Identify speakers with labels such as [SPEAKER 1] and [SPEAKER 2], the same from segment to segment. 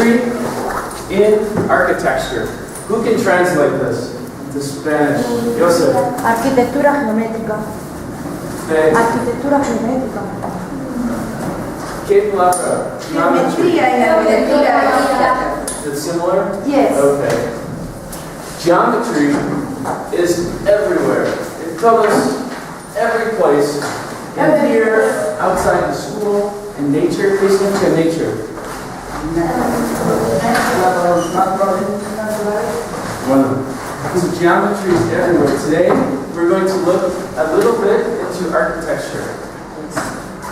[SPEAKER 1] Geometry in architecture. Who can translate this into Spanish? Joseph.
[SPEAKER 2] Arquitectura geométrica.
[SPEAKER 1] Okay.
[SPEAKER 2] Arquitectura geométrica.
[SPEAKER 1] ¿Qué palabra?
[SPEAKER 2] Geometría y arquitectura.
[SPEAKER 1] It's similar?
[SPEAKER 2] Yes.
[SPEAKER 1] Okay. Geometry is everywhere. It covers every place. In here, outside the school, in nature. Please look at nature. So geometry is everywhere. Today, we're going to look a little bit into architecture.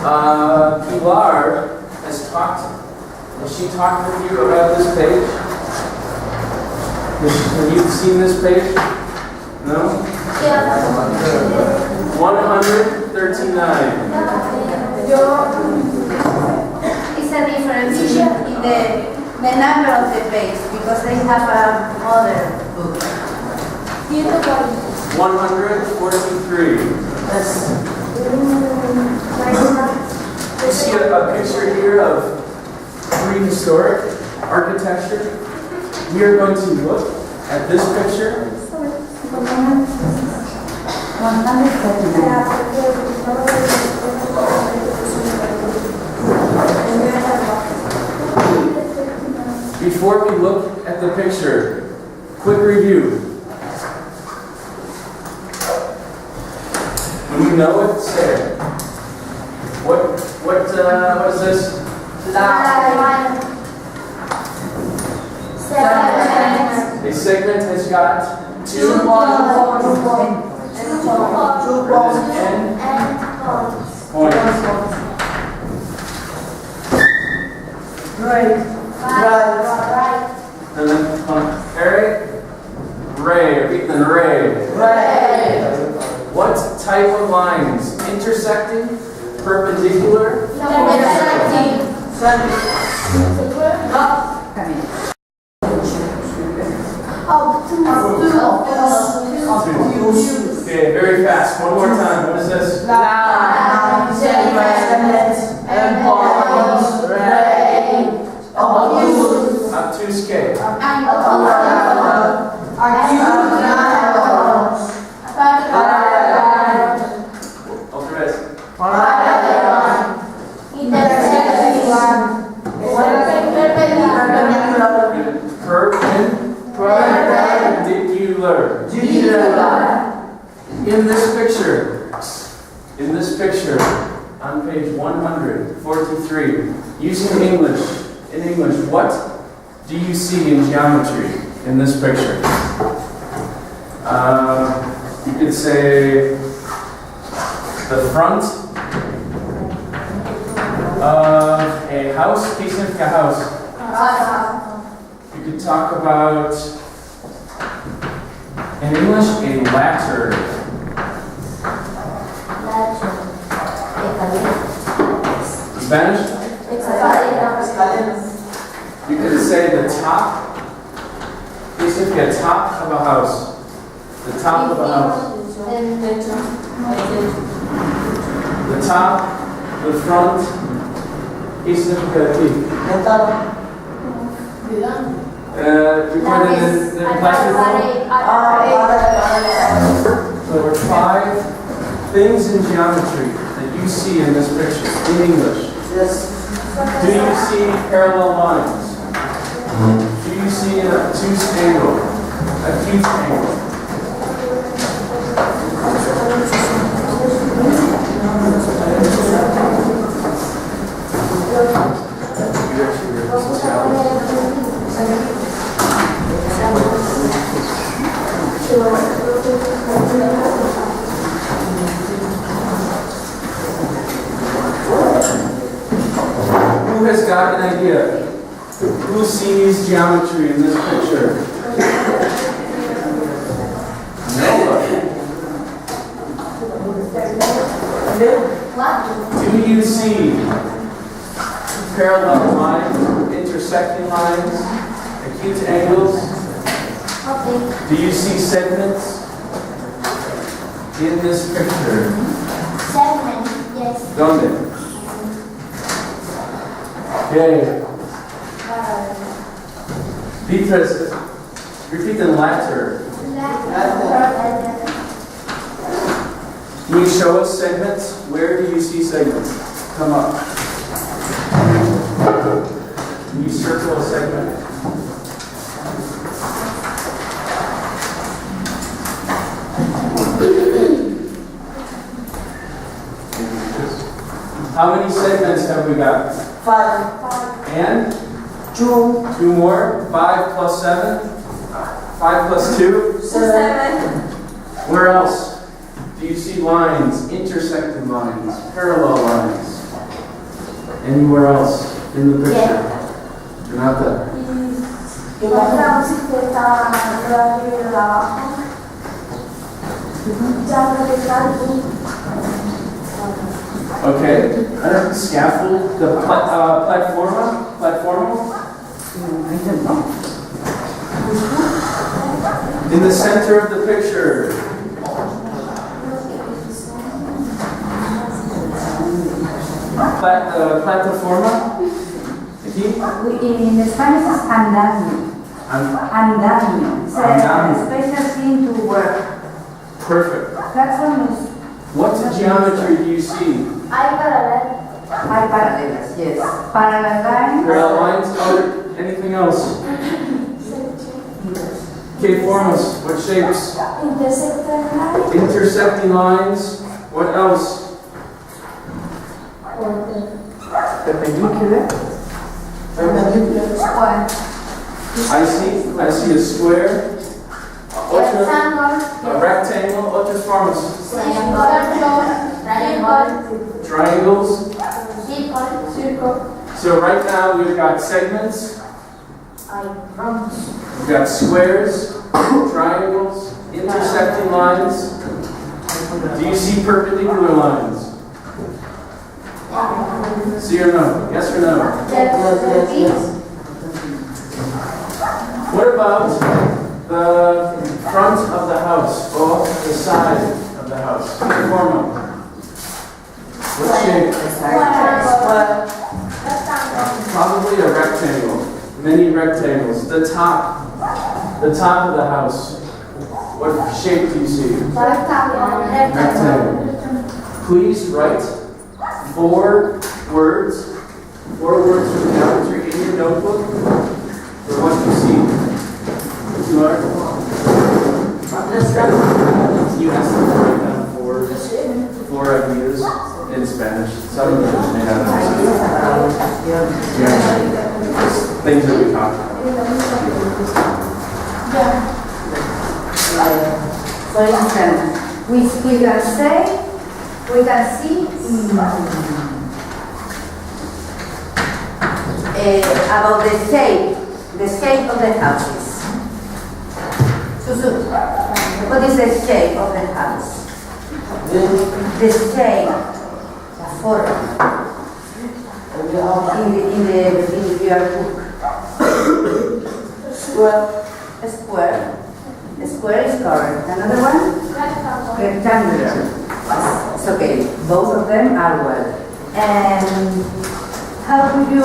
[SPEAKER 1] Pilar has she talked with you about this page? Have you seen this page? No?
[SPEAKER 3] Yeah.
[SPEAKER 1] 139.
[SPEAKER 3] It's a difference in the number of the page because they have another book.
[SPEAKER 1] 143. You see a picture here of prehistoric architecture. We are going to look at this picture. Before we look at the picture, quick review. When you know it, say it. What is this? A segment has got two points.
[SPEAKER 3] Right.
[SPEAKER 1] And then Eric, ray. Repeat then ray. What type of lines? Intersecting, perpendicular, Okay, very fast. One more time. What is this? Obtuse. Otra vez. Perpendicular. In this picture, on page 143, using in English, what do you see in geometry in this picture? You could say the front of a house. ¿Qué significa house? You could talk about, in English, a ladder. Spanish? You could say the top. ¿Qué significa top of a house? The top of a house. The top, the front. ¿Qué significa aquí? Recuerden the plastic. So there are 5 things in geometry that you see in this picture in English.
[SPEAKER 2] Yes.
[SPEAKER 1] Do you see parallel lines? Do you see an obtuse angle? Acute angle? Who has got an idea? Who sees geometry in this picture? Nobody. Do you see parallel lines, intersecting lines, acute angles? Do you see segments in this picture?
[SPEAKER 3] Segment, yes.
[SPEAKER 1] ¿Dónde? Okay. Interest. Repeat the latter. Can you show us segments? Where do you see segments? Come up. Can you circle a segment? How many segments have we got?
[SPEAKER 2] 5.
[SPEAKER 1] And?
[SPEAKER 2] 2.
[SPEAKER 1] 2 more. 5 plus 7. 5 plus 2.
[SPEAKER 2] 7.
[SPEAKER 1] Where else? Do you see lines, intersecting lines, parallel lines? Anywhere else in the picture? Renata. Okay. Scaffold, the platforma? Platformal?
[SPEAKER 2] I don't know.
[SPEAKER 1] In the center of the picture. Plataforma?
[SPEAKER 3] In Spanish it's andamio. Andamio. It's a special thing to work.
[SPEAKER 1] Perfect.
[SPEAKER 3] Platform is
[SPEAKER 1] What geometry do you see?
[SPEAKER 3] high parallelas, yes. Parallel lines.
[SPEAKER 1] Parallel lines? Oh, anything else? Okay, formas. What shapes? Intersecting lines. What else?
[SPEAKER 2] Perpendicular.
[SPEAKER 1] I see a square. A rectangle. Otras formas. Triangles. So right now we've got segments. We've got squares, triangles, intersecting lines. Do you see perpendicular lines? See or no? Yes or no? What about the front of the house or the side of the house? Forma. What shape? Probably a rectangle. Many rectangles. The top of the house. What shape do you see? Rectangle. Please write 4 words from geometry in your notebook for what you see. You are? You asked them to write down 4 ideas in Spanish. Some of them may not understand. Things that we talked about.
[SPEAKER 3] For instance, we can see about the shape of the houses. Susu, what is the shape of the house? The shape, la forma. In your book. Square. Square is correct. Another one? Rectangular. It's okay. Both of them are well. And how do you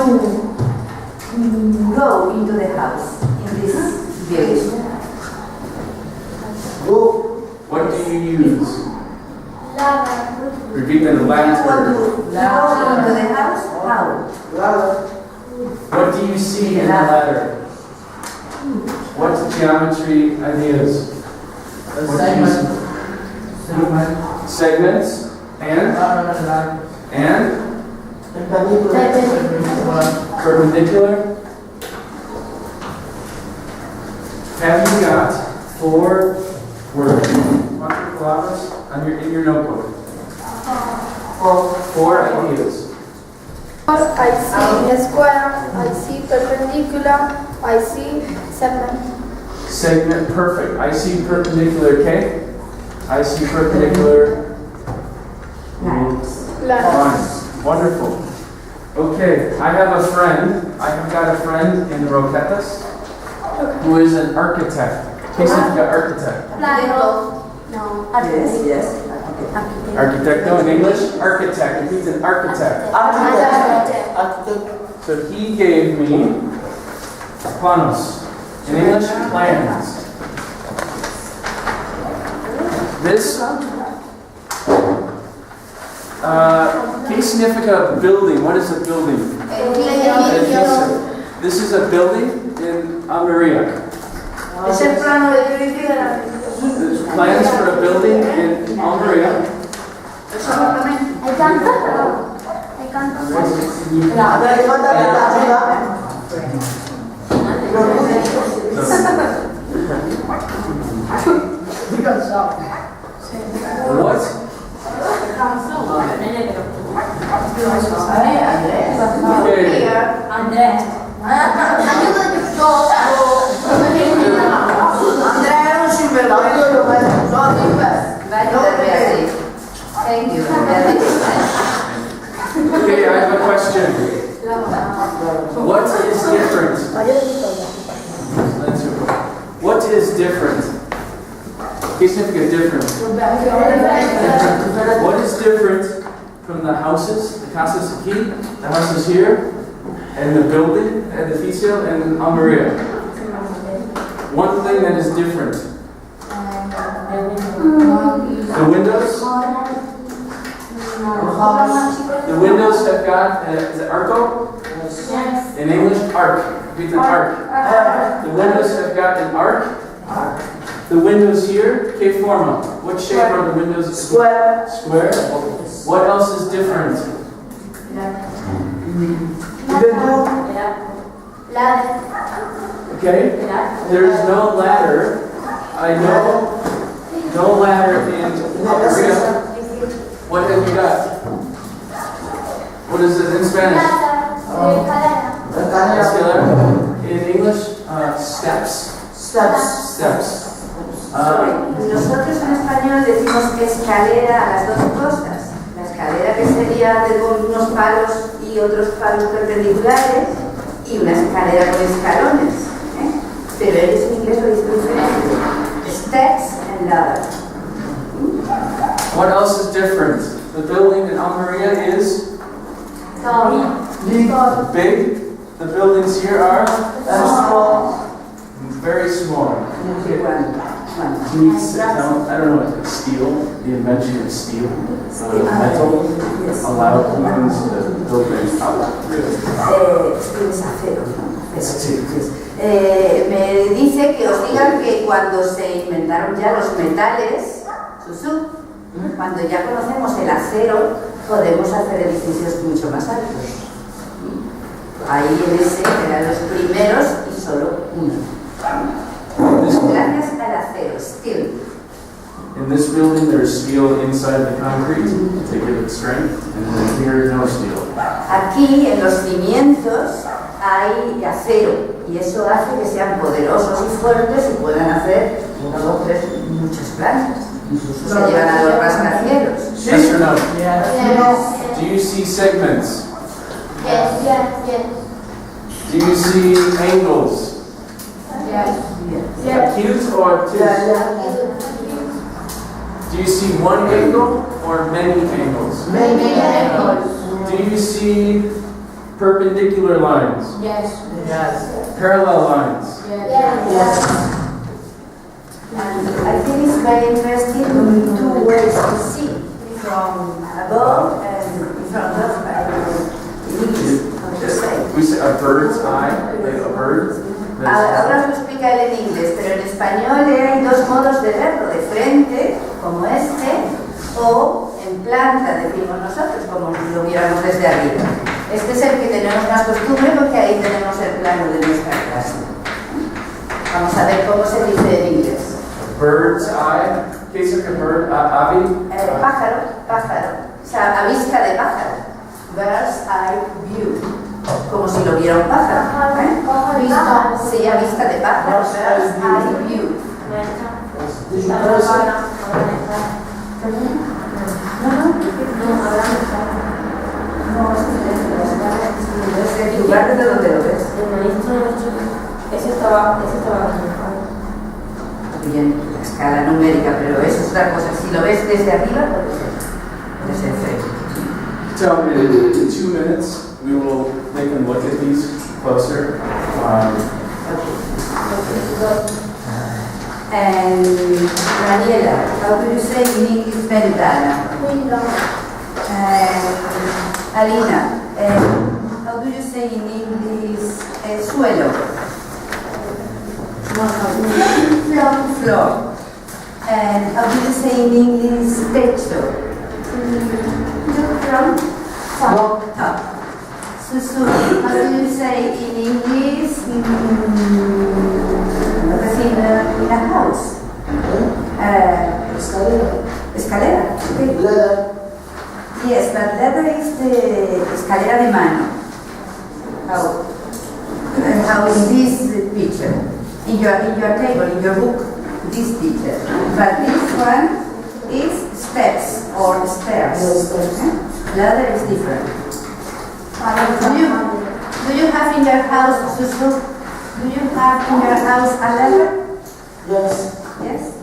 [SPEAKER 3] go into the house in this village?
[SPEAKER 1] What do you use? Repeat the
[SPEAKER 3] How
[SPEAKER 1] ladder.
[SPEAKER 3] to go into the house? How?
[SPEAKER 1] What do you see in the ladder? What's geometry ideas? Segments and perpendicular. Have you got 4 words? In your notebook. 4 ideas.
[SPEAKER 4] I see square, I see perpendicular, I see segment.
[SPEAKER 1] Segment, perfect. I see perpendicular, okay? I see perpendicular lines. Wonderful. Okay, I have got a friend in the Roquetas who is an architect. Basically, an architect.
[SPEAKER 4] No.
[SPEAKER 2] Yes.
[SPEAKER 1] Architecto in English? Architect. He's an architect.
[SPEAKER 2] Architect.
[SPEAKER 1] So he gave me planos. In English, plans. This, ¿qué significa building? What is a building? This is a building in Almeria.
[SPEAKER 3] Es el plano de edificio de la
[SPEAKER 1] There's plans for a building in Almeria.
[SPEAKER 4] I can't.
[SPEAKER 1] What?
[SPEAKER 3] Thank you.
[SPEAKER 1] Okay, I have a question. What is different? What is different? ¿Qué significa different? What is different from the houses, the casas aquí, the houses here, and the building, edificio, and Almeria? One thing that is different. The windows? The windows have got, is it arco?
[SPEAKER 4] Yes.
[SPEAKER 1] In English, arc. Repeat the arc. The windows have got an arc. The windows here, ¿qué forma? What shape are the windows?
[SPEAKER 2] Square.
[SPEAKER 1] Square. What else is different? Okay. There is no ladder. I know no ladder in Almeria. What have you got? What is it in Spanish? Escalera. In English, steps. Steps.
[SPEAKER 3] Nosotros en español decimos escalera a las dos cosas. La escalera que sería de unos palos y otros palos perpendiculares y una escalera con escalones. Pero ellos en inglés lo dicen diferente. Steps and ladder.
[SPEAKER 1] What else is different? The building in Almeria is big. The buildings here are very small. Can you tell? I don't know what steel, the invention of steel, metal, allowed humans to build things up.
[SPEAKER 3] Me dice que os digan que cuando se inventaron ya los metales, cuando ya conocemos el acero, podemos hacer edificios mucho más altos. Ahí en ese eran los primeros y solo uno. Gracias al acero, steel.
[SPEAKER 1] In this building, there's steel inside the concrete to give it strength, and then here, no steel.
[SPEAKER 3] Aquí en los cimientos hay acero y eso hace que sean poderosos y fuertes y puedan hacer muchas plantas. Incluso se llevan a los rascacielos.
[SPEAKER 1] Yes or no?
[SPEAKER 4] Yes.
[SPEAKER 1] Do you see segments?
[SPEAKER 4] Yes.
[SPEAKER 1] Do you see angles?
[SPEAKER 4] Yes.
[SPEAKER 1] Acute or obtuse? Do you see one angle or many angles?
[SPEAKER 4] Many angles.
[SPEAKER 1] Do you see perpendicular lines?
[SPEAKER 4] Yes.
[SPEAKER 1] Parallel lines?
[SPEAKER 4] Yes.
[SPEAKER 3] And I think it's very interesting two ways to see from above and in front of
[SPEAKER 1] We say a bird's eye, like a bird.
[SPEAKER 3] Ahora os lo explica él en inglés, pero en español hay dos modos de verlo, de frente, como este, o en planta, decimos nosotros, como si lo viéramos desde arriba. Este es el que tenemos más costumbre porque ahí tenemos el plano de nuestra clase. Vamos a ver cómo se dice en inglés.
[SPEAKER 1] Bird's eye. ¿Qué es a bird? Avi?
[SPEAKER 3] Pájaro. O sea, a vista de pájaro. Bird's eye view. Como si lo viera un pájaro. Sí, a vista de pájaro. Bird's eye view. Es el lugar desde donde lo ves.
[SPEAKER 5] Ese estaba
[SPEAKER 3] Bien, la escala numérica, pero eso es otra cosa. Si lo ves desde arriba, puede ser feo.
[SPEAKER 1] So in 2 minutes, we will take a look at these closer.
[SPEAKER 3] Okay. And Daniela, how do you say in English ventana?
[SPEAKER 4] Window.
[SPEAKER 3] Alina, how do you say in English suelo? Floor. And how do you say in English techo? Top. Susu, how do you say in English in a house? Escalera. Okay. Yes, but leather is the escalera de mano. How in this picture, in your table, in your book, this picture. But this one is steps or stairs. Leather is different. Do you have in your house, Susu? Do you have in your house a leather?
[SPEAKER 6] Yes.
[SPEAKER 3] Yes.